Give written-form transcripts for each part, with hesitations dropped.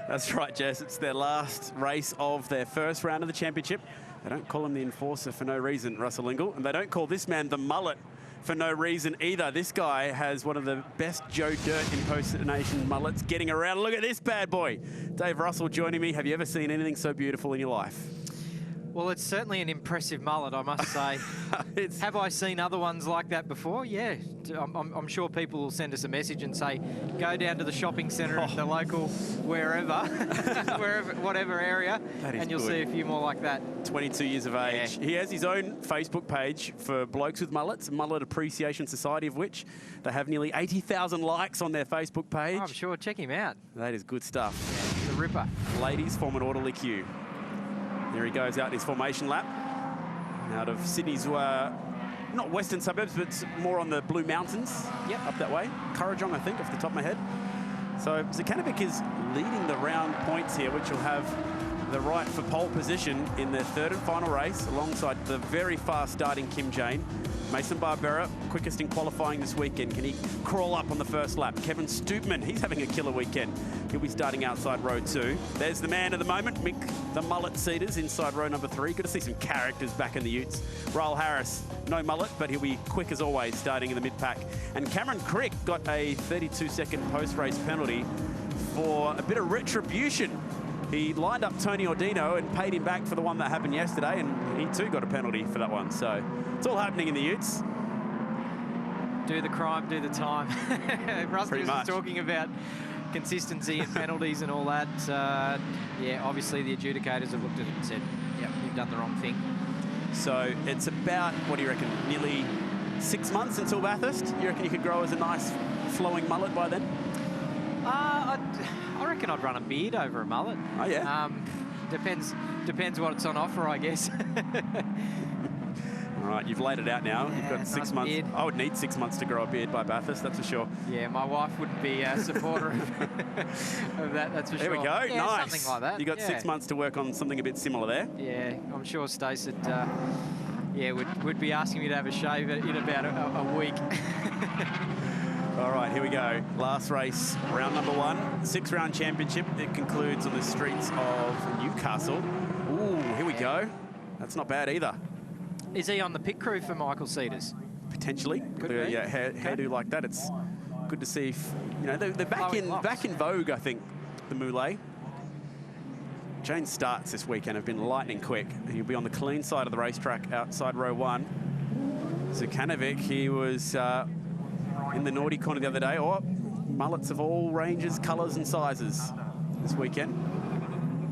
That's right, Jess. It's their last race of their first round of the championship. They don't call him the Enforcer for no reason, Russell Ingall. And they don't call this man the Mullet for no reason either. This guy has one of the best Joe Dirt impersonation mullets getting around. Look at this bad boy. Dave Russell joining me. Have you ever seen anything so beautiful in your life? Well, it's certainly an impressive mullet, I must say. Have I seen other ones like that before? Yeah. I'm sure people will send us a message and say, go down to the shopping centre at the local wherever, whatever area, and you'll see a few more like that. 22 years of age. Yeah. He has his own Facebook page for blokes with mullets, Mullet Appreciation Society, of which they have nearly 80,000 likes on their Facebook page. Oh, I'm sure. Check him out. That is good stuff. Yeah, he's a ripper. Ladies form an orderly queue. There he goes out in his formation lap. Out of Sydney's, not western suburbs, but more on the Blue Mountains. Yep. Up that way. Currajong, I think, off the top of my head. So Zekanovic is leading the round points here, which will have the right for pole position in their third and final race, alongside the very fast starting Kim Jane. Mason Barbera, quickest in qualifying this weekend. Can he crawl up on the first lap? Kevin Stoopman, he's having a killer weekend. He'll be starting outside row 2. There's the man of the moment, Mick the Mullet Cedars, inside row number 3. Good to see some characters back in the utes. Raul Harris, no mullet, but he'll be quick as always, starting in the mid-pack. And Cameron Crick got a 32-second post-race penalty for a bit of retribution. He lined up Tony Ordino and paid him back for the one that happened yesterday, and he too got a penalty for that one. So it's all happening in the utes. Do the crime, do the time. Rusty was talking about consistency and penalties and all that. Yeah, obviously the adjudicators have looked at it and said, yep, you've done the wrong thing. So it's about, what do you reckon, nearly 6 months until Bathurst? You reckon you could grow as a nice flowing mullet by then? I reckon I'd run a beard over a mullet. Oh, yeah? Depends what's on offer, I guess. All right, you've laid it out now. You've got 6 months. Beard. I would need 6 months to grow a beard by Bathurst, that's for sure. Yeah, my wife wouldn't be a supporter of that, that's for sure. There we go, yeah, nice. Something like that. You got 6 months to work on something a bit similar there. Yeah, I'm sure Stace would be asking me to have a shave in about a week. All right, here we go. Last race, round number 1, 6-round championship. It concludes on the streets of Newcastle. Ooh, here we go. That's not bad either. Is he on the pit crew for Michael Cedars? Potentially. Yeah, hairdo like that. It's good to see if, you know, they're back in vogue, I think, the Moulet. Jane starts this weekend have been lightning quick. He'll be on the clean side of the racetrack outside row 1. Zekanovic, he was in the naughty corner the other day. Oh, mullets of all ranges, colours and sizes this weekend.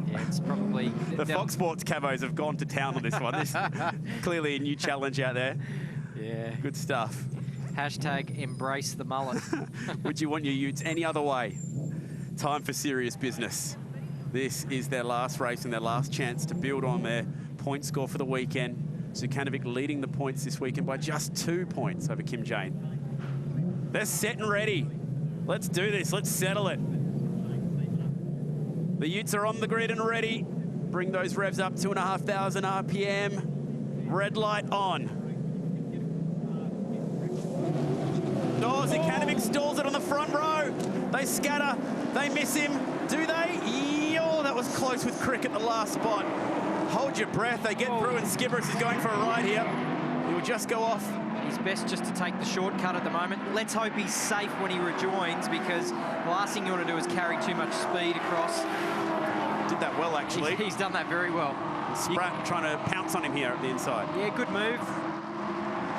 Yeah, it's probably... the Fox Sports cavos have gone to town on this one. This clearly a new challenge out there. Yeah. Good stuff. Hashtag embrace the mullet. Would you want your utes any other way? Time for serious business. This is their last race and their last chance to build on their point score for the weekend. Zekanovic leading the points this weekend by just 2 points over Kim Jane. They're set and ready. Let's do this. Let's settle it. The utes are on the grid and ready. Bring those revs up, 2,500 RPM. Red light on. Oh, Zekanovic stalls it on the front row. They scatter. They miss him. Do they? Oh, that was close with Crick at the last spot. Hold your breath. They get through and Skibbers is going for a ride here. He will just go off. He's best just to take the shortcut at the moment. Let's hope he's safe when he rejoins, because the last thing you want to do is carry too much speed across. Did that well, actually. He's done that very well. Spratt trying to pounce on him here at the inside. Yeah, good move.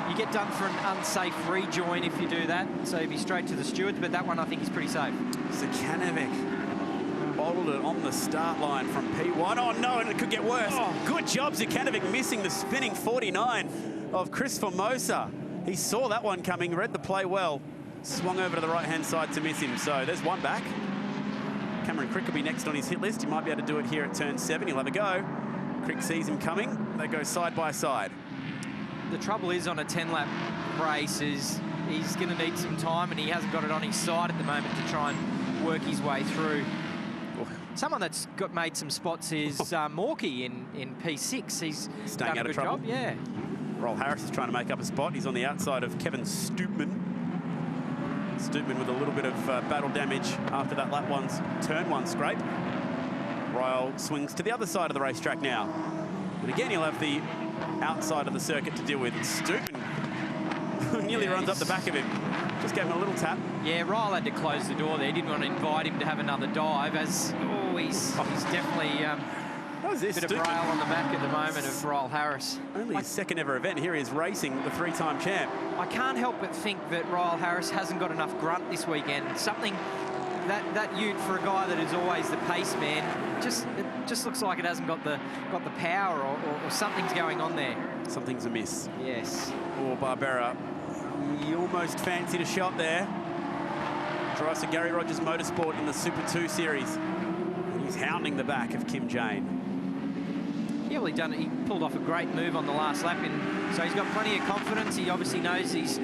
You get done for an unsafe rejoin if you do that, so you'd be straight to the stewards, but that one I think is pretty safe. Zekanovic bottled it on the start line from P1. Oh, no, and it could get worse. Oh. Good job, Zekanovic, missing the spinning 49 of Chris Formosa. He saw that one coming, read the play well, swung over to the right-hand side to miss him. So there's one back. Cameron Crick will be next on his hit list. He might be able to do it here at turn 7. He'll have a go. Crick sees him coming. They go side by side. The trouble is on a 10-lap race is he's going to need some time, and he hasn't got it on his side at the moment to try and work his way through. Someone that's made some spots is Morkey in P6. He's staying done out a of good trouble. Job. Yeah. Raul Harris is trying to make up a spot. He's on the outside of Kevin Stoopman. Stoopman with a little bit of battle damage after that turn one scrape. Ryle swings to the other side of the racetrack now. And again, he'll have the outside of the circuit to deal with. Stupin nearly runs up the back of him. Just gave him a little tap. Yeah, Ryle had to close the door there. He didn't want to invite him to have another dive, as he's definitely a bit of rail on the back at the moment of Ryle Harris. Only his second ever event. Here he is racing the three-time champ. I can't help but think that Ryle Harris hasn't got enough grunt this weekend. Something that ute for a guy that is always the pace man, it just looks like it hasn't got the power or something's going on there. Something's amiss. Yes. Or Barbera, he almost fancied a shot there. Drives for Gary Rogers Motorsport in the Super 2 series. And he's hounding the back of Kim Jane. Yeah, well, he pulled off a great move on the last lap, and so he's got plenty of confidence. He obviously knows he's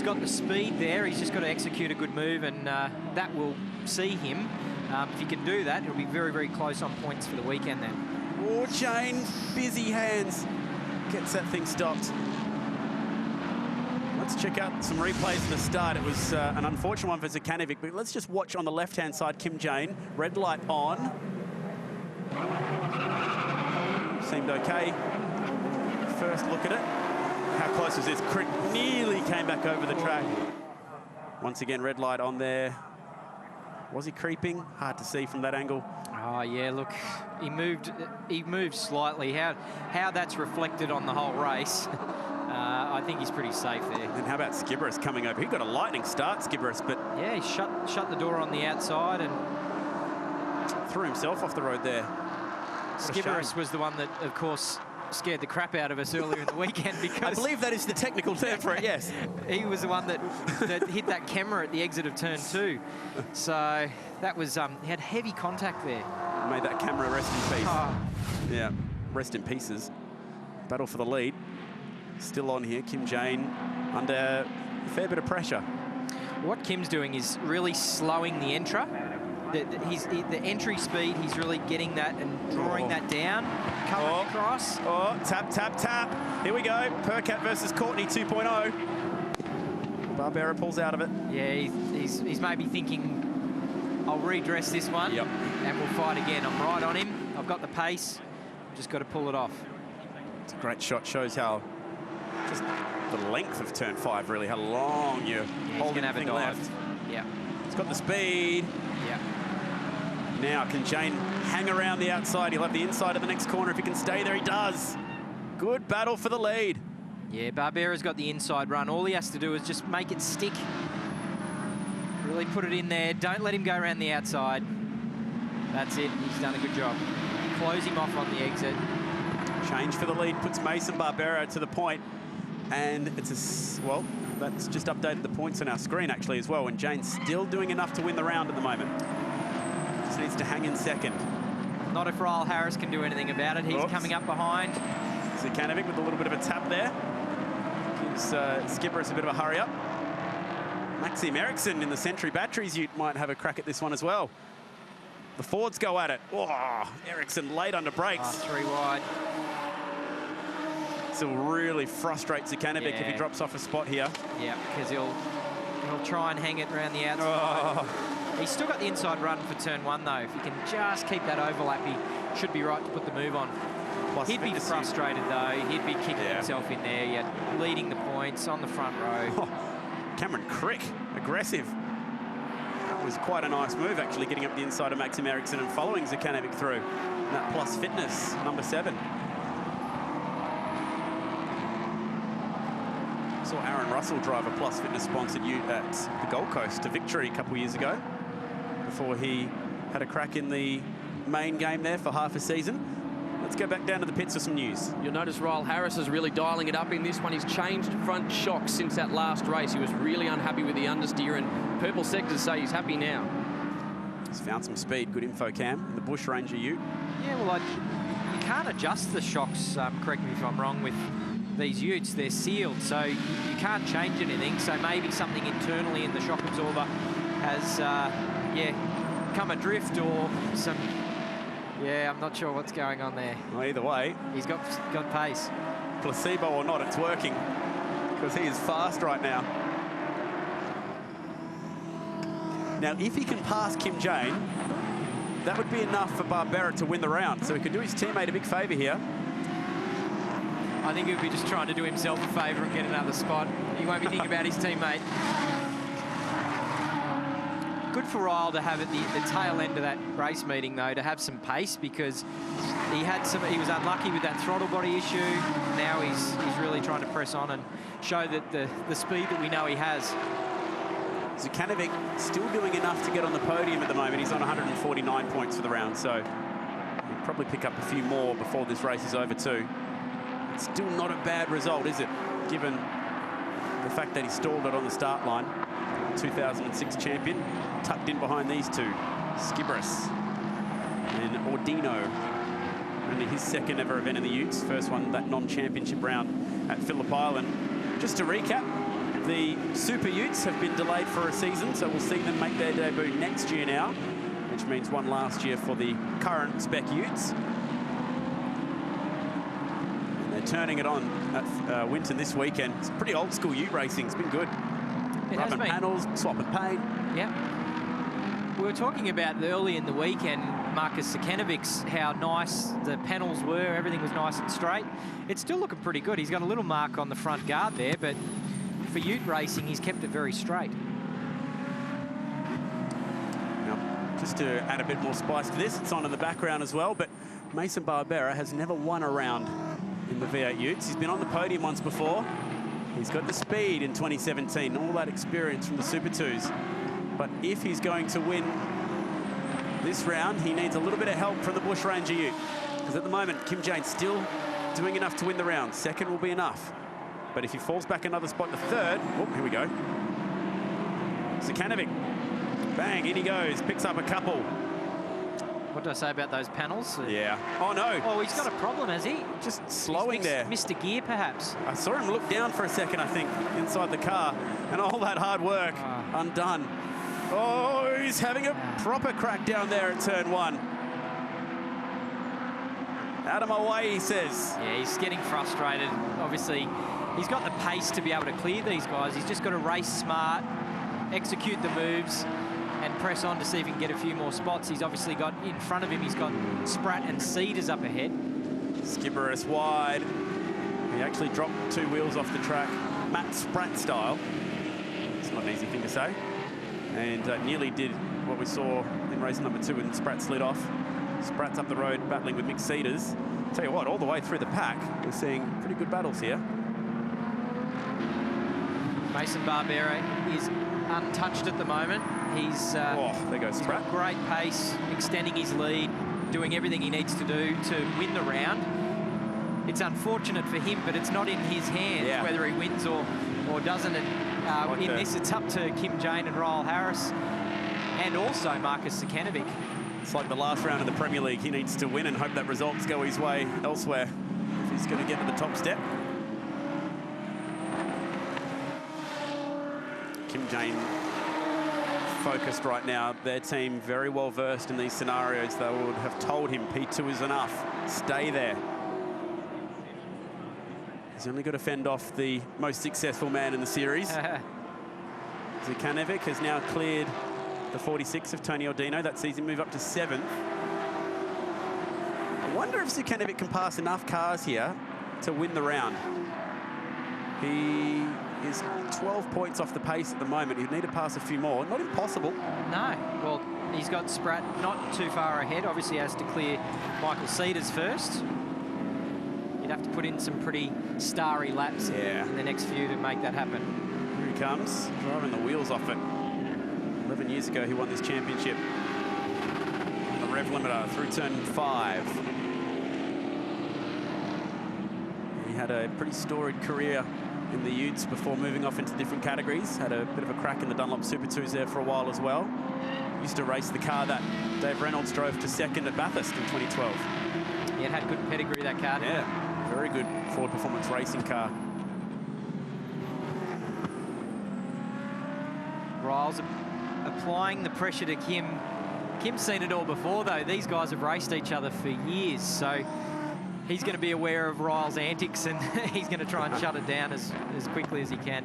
got the speed there. He's just got to execute a good move, and that will see him. If he can do that, he'll be very, very close on points for the weekend then. Oh, Jane, busy hands. Gets that thing stopped. Let's check out some replays at the start. It was an unfortunate one for Zekanovic, but let's just watch on the left-hand side, Kim Jane. Red light on. Seemed okay. First look at it. How close was this? Crick nearly came back over the track. Once again, red light on there. Was he creeping? Hard to see from that angle. Oh, yeah, look, he moved slightly. How that's reflected on the whole race, I think he's pretty safe there. And how about Skibberus coming over? He got a lightning start, Skibberus, but... Yeah, he shut the door on the outside and... threw himself off the road there. Skibberus was the one that, of course, scared the crap out of us earlier in the weekend because... I believe that is the technical term for it, yes. He was the one that hit that camera at the exit of turn 2. So that was, he had heavy contact there. Made that camera rest in peace. Oh. Yeah, rest in pieces. Battle for the lead. Still on here, Kim Jane under a fair bit of pressure. What Kim's doing is really slowing the entra. The entry speed, he's really getting that and drawing that down, coming across. Oh, tap, tap, tap. Here we go. Percat versus Courtney 2.0. Barbera pulls out of it. Yeah, he's maybe thinking, I'll redress this one and we'll fight again. I'm right on him. I've got the pace. Just got to pull it off. It's a great shot. Shows how just the length of turn 5, really, how long you're holding the thing left. Yeah. It's got the speed. Yeah. Now, can Jane hang around the outside? He'll have the inside of the next corner. If he can stay there, he does. Good battle for the lead. Yeah, Barbera's got the inside run. All he has to do is just make it stick. Really put it in there. Don't let him go around the outside. That's it. He's done a good job. Close him off on the exit. Change for the lead. Puts Mason Barbera to the point. And it's well, that's just updated the points on our screen, actually, as well. And Jane's still doing enough to win the round at the moment. Just needs to hang in second. Not if Ryle Harris can do anything about it. He's coming up behind. Zekanovic with a little bit of a tap there. Gives Skibberus a bit of a hurry up. Maxime Eriksson in the Century Batteries ute might have a crack at this one as well. The Fords go at it. Oh, Eriksson late under brakes. 3 wide. This will really frustrate Zekanovic if he drops off a spot here. Yeah, because he'll try and hang it around the outside. Oh. He's still got the inside run for turn 1, though. If he can just keep that overlap, he should be right to put the move on. Plus he'd be frustrated, though. He'd be kicking himself in there. Yeah, leading the points on the front row. Oh, Cameron Crick, aggressive. That was quite a nice move, actually, getting up the inside of Maxime Eriksson and following Zekanovic through. And that Plus Fitness, number 7. Saw Aaron Russell drive a Plus Fitness sponsored ute at the Gold Coast to victory a couple of years ago, before he had a crack in the main game there for half a season. Let's go back down to the pits for some news. You'll notice Ryle Harris is really dialing it up in this one. He's changed front shocks since that last race. He was really unhappy with the understeer, and Purple Sectors say he's happy now. He's found some speed. Good info cam in the Bush Ranger ute. Yeah, well, you can't adjust the shocks, correct me if I'm wrong, with these utes. They're sealed, so you can't change anything. So maybe something internally in the shock absorber has, come adrift, or some... Yeah, I'm not sure what's going on there. Well, either way, he's got pace. Placebo or not, it's working, because he is fast right now. Now, if he can pass Kim Jane, that would be enough for Barbera to win the round. So he could do his teammate a big favour here. I think he'll be just trying to do himself a favour and get another spot. He won't be thinking about his teammate. Good for Ryle to have at the tail end of that race meeting, though, to have some pace, because he was unlucky with that throttle body issue. Now he's really trying to press on and show that the speed that we know he has. Zukanovic still doing enough to get on the podium at the moment. He's on 149 points for the round, so he'll probably pick up a few more before this race is over too. It's still not a bad result, is it? Given the fact that he stalled it on the start line. 2006 champion, tucked in behind these two, Skibberus and Ordino. Only his second ever event in the Utes. First one, that non-championship round at Phillip Island. Just to recap, the Super Utes have been delayed for a season, so we'll see them make their debut next year now, which means one last year for the current spec Utes. And they're turning it on at Winton this weekend. It's pretty old school Ute racing. It's been good. Rubbing panels, swapping paint. Yeah. We were talking about early in the weekend, Marcus Zukanovic's, how nice the panels were. Everything was nice and straight. It's still looking pretty good. He's got a little mark on the front guard there, but for Ute racing, he's kept it very straight. Now, just to add a bit more spice to this, it's on in the background as well, but Mason Barbera has never won a round in the V8 Utes. He's been on the podium once before. He's got the speed in 2017, all that experience from the Super 2s. But if he's going to win this round, he needs a little bit of help from the Bush Ranger Ute. Because at the moment, Kim Jane's still doing enough to win the round. Second will be enough. But if he falls back another spot to third, oh, here we go. Zukanovic, bang, in he goes, picks up a couple. What did I say about those panels? Yeah. Oh, no. Oh, he's got a problem, has he? Just slowing there. Missed a gear, perhaps. I saw him look down for a second, I think, inside the car. And all that hard work undone. Oh, he's having a proper crack down there at turn one. Out of my way, he says. Yeah, he's getting frustrated. Obviously, he's got the pace to be able to clear these guys. He's just got to race smart, execute the moves, and press on to see if he can get a few more spots. He's obviously got in front of him, he's got Spratt and Cedars up ahead. Skibberus wide. He actually dropped two wheels off the track, Matt Spratt style. It's not an easy thing to say. And nearly did what we saw in race number 2 when Spratt slid off. Spratt's up the road battling with Mick Cedars. Tell you what, all the way through the pack, we're seeing pretty good battles here. Mason Barbera is untouched at the moment. He's there goes Spratt. Great pace, extending his lead, doing everything he needs to do to win the round. It's unfortunate for him, but it's not in his hands whether he wins or doesn't. And in this, it's up to Kim Jane and Ryle Harris, and also Marcus Zukanovic. It's like the last round of the Premier League. He needs to win and hope that results go his way elsewhere if he's going to get to the top step. Kim Jane focused right now. Their team very well versed in these scenarios. They would have told him P2 is enough. Stay there. He's only got to fend off the most successful man in the series. Zukanovic has now cleared the 46 of Tony Ordino. That sees him move up to 7th. I wonder if Zukanovic can pass enough cars here to win the round. He is 12 points off the pace at the moment. He'd need to pass a few more. Not impossible. No. Well, he's got Spratt not too far ahead. Obviously has to clear Michael Cedars first. You'd have to put in some pretty starry laps in the next few to make that happen. Here he comes, driving the wheels off it. 11 years ago, he won this championship. The rev limiter through turn 5. He had a pretty storied career in the Utes before moving off into different categories. Had a bit of a crack in the Dunlop Super 2s there for a while as well. Used to race the car that Dave Reynolds drove to 2nd at Bathurst in 2012. Yeah, it had good pedigree, that car. Yeah, very good Ford Performance racing car. Ryle's applying the pressure to Kim. Kim's seen it all before, though. These guys have raced each other for years, so he's going to be aware of Ryle's antics, and he's going to try and shut it down as quickly as he can.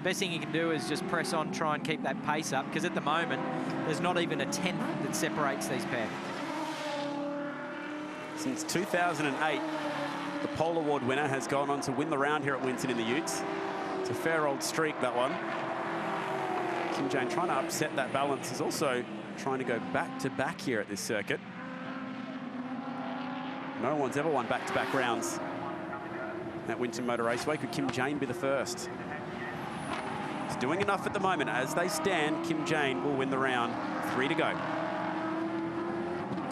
Best thing he can do is just press on, try and keep that pace up, because at the moment, there's not even a tenth that separates these pair. Since 2008, the Pole Award winner has gone on to win the round here at Winton in the Utes. It's a fair old streak, that one. Kim Jane trying to upset that balance, is also trying to go back-to-back here at this circuit. No one's ever won back-to-back rounds at Winton Motor Raceway. Could Kim Jane be the first? He's doing enough at the moment. As they stand, Kim Jane will win the round. 3 to go.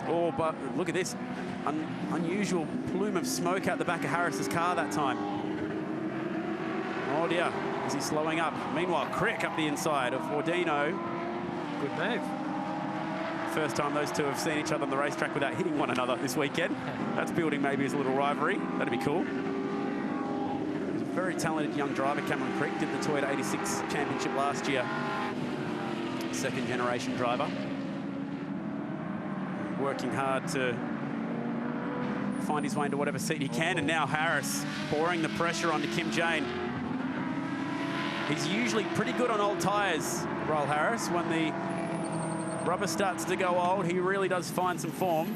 Oh, but look at this. Unusual plume of smoke out the back of Harris's car that time. Oh dear, is he slowing up? Meanwhile, Crick up the inside of Ordino. Good move. First time those two have seen each other on the racetrack without hitting one another this weekend. That's building maybe as a little rivalry. That'd be cool. He's a very talented young driver, Cameron Crick. Did the Toyota 86 Championship last year. Second generation driver. Working hard to find his way into whatever seat he can. And now Harris pouring the pressure onto Kim Jane. He's usually pretty good on old tyres, Royal Harris. When the rubber starts to go old, he really does find some form.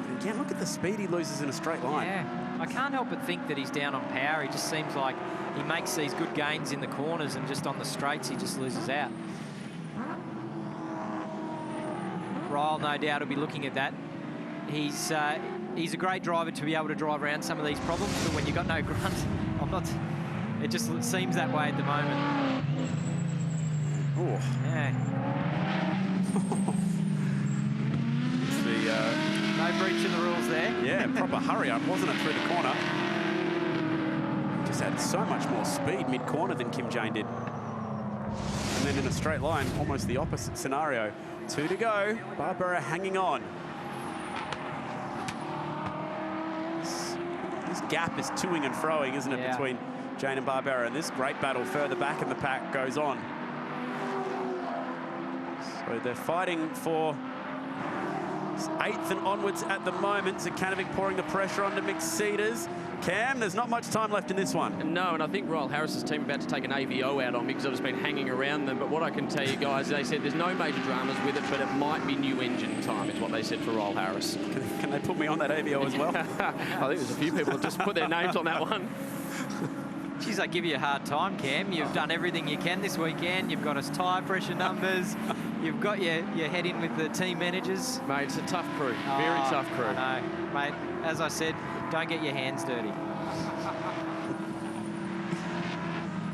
And again, look at the speed he loses in a straight line. Yeah, I can't help but think that he's down on power. He just seems like he makes these good gains in the corners, and just on the straights, he just loses out. Ryle, no doubt, will be looking at that. He's a great driver to be able to drive around some of these problems, but when you've got no grunt, it just seems that way at the moment. Oh. Yeah. No breach of the rules there. Yeah, proper hurry up, wasn't it, through the corner? Just had so much more speed mid-corner than Kim Jane did. And then in a straight line, almost the opposite scenario. 2 to go, Barbera hanging on. This gap is toing and froing, isn't it, between Jane and Barbera, and this great battle further back in the pack goes on. So they're fighting for 8th and onwards at the moment. Zakanovic pouring the pressure onto Mick Cedars. Cam, there's not much time left in this one. No, and I think Royal Harris's team about to take an AVO out on me because I've just been hanging around them. But what I can tell you guys, they said there's no major dramas with it, but it might be new engine time, is what they said for Royal Harris. Can they put me on that AVO as well? I think there's a few people that just put their names on that one. Geez, I give you a hard time, Cam. You've done everything you can this weekend. You've got us tyre pressure numbers. You've got your head in with the team managers. Mate, it's a tough crew. Very tough crew. I know. Mate, as I said, don't get your hands dirty.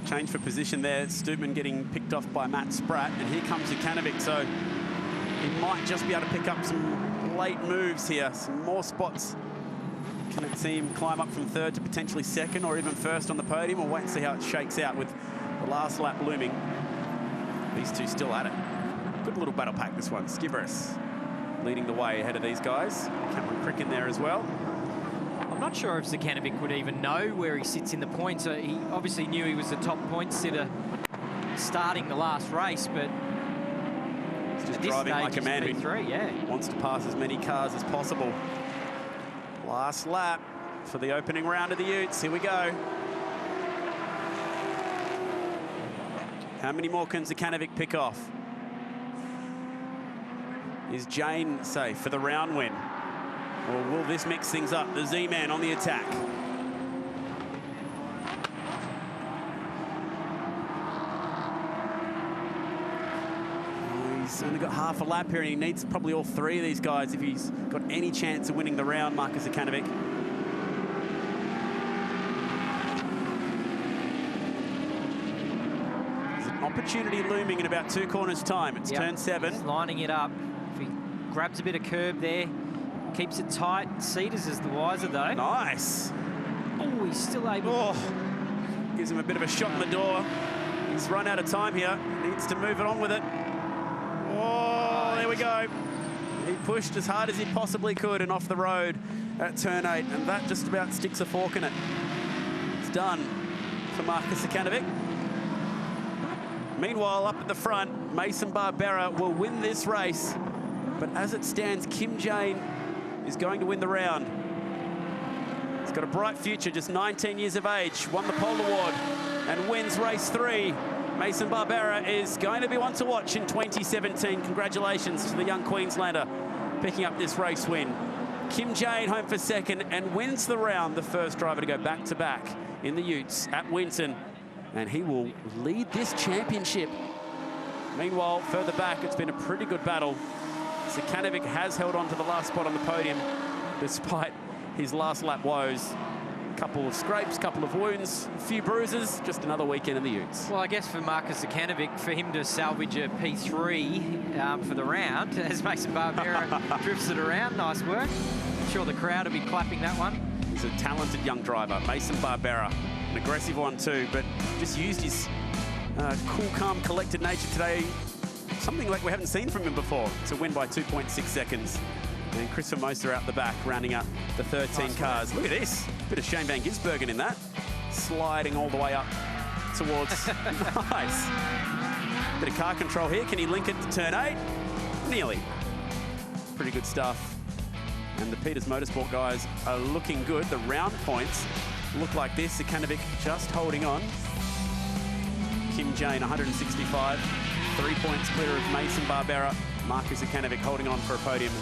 Change for position there. Stoopman getting picked off by Matt Spratt. And here comes Zakanovic. So he might just be able to pick up some late moves here. Some more spots. Can it see him climb up from 3rd to potentially 2nd or even 1st on the podium? We'll wait and see how it shakes out with the last lap looming. These two still at it. Good little battle pack, this one. Skiveris leading the way ahead of these guys. Cameron Crick in there as well. I'm not sure if Zakanovic would even know where he sits in the points. He obviously knew he was the top point sitter starting the last race, but he's just driving like a man who P3, wants to pass as many cars as possible. Last lap for the opening round of the Utes. Here we go. How many more can Zakanovic pick off? Is Jane safe for the round win? Or will this mix things up? The Z-Man on the attack. He's only got half a lap here, and he needs probably all 3 of these guys if he's got any chance of winning the round, Marcus Zakanovic. There's an opportunity looming in about 2 corners' time. It's turn 7. He's lining it up. If he grabs a bit of curb there, keeps it tight. Cedars is the wiser, though. Nice. Oh, he's still able. Gives him a bit of a shot in the door. He's run out of time here. Needs to move it on with it. Oh, there we go. He pushed as hard as he possibly could and off the road at turn 8, and that just about sticks a fork in it. It's done for Marcus Zakanovic. Meanwhile, up at the front, Mason Barbera will win this race, but as it stands, Kim Jane is going to win the round. He's got a bright future, just 19 years of age, won the pole award and wins race 3. Mason Barbera is going to be one to watch in 2017. Congratulations to the young Queenslander picking up this race win. Kim Jane home for second and wins the round, the first driver to go back-to-back in the Utes at Winton. And he will lead this championship. Meanwhile, further back, it's been a pretty good battle. Zekanovic has held on to the last spot on the podium despite his last lap woes. Couple of scrapes, couple of wounds, a few bruises, just another weekend in the Utes. Well, I guess for Marcus Zekanovic, for him to salvage a P3 for the round, as Mason Barbera drifts it around, nice work. I'm sure the crowd will be clapping that one. He's a talented young driver, Mason Barbera, an aggressive one too, but just used his cool, calm, collected nature today, something like we haven't seen from him before, to win by 2.6 seconds. And Chris Formosa out the back, rounding up the 13 cars. Look at this. Bit of Shane Van Gisbergen in that. Sliding all the way up towards... Nice. Bit of car control here. Can he link it to turn 8? Nearly. Pretty good stuff. And the Peters Motorsport guys are looking good. The round points look like this. Zekanovic just holding on. Kim Jane, 165. 3 points clear of Mason Barbera. Marcus Zekanovic holding on for a podium.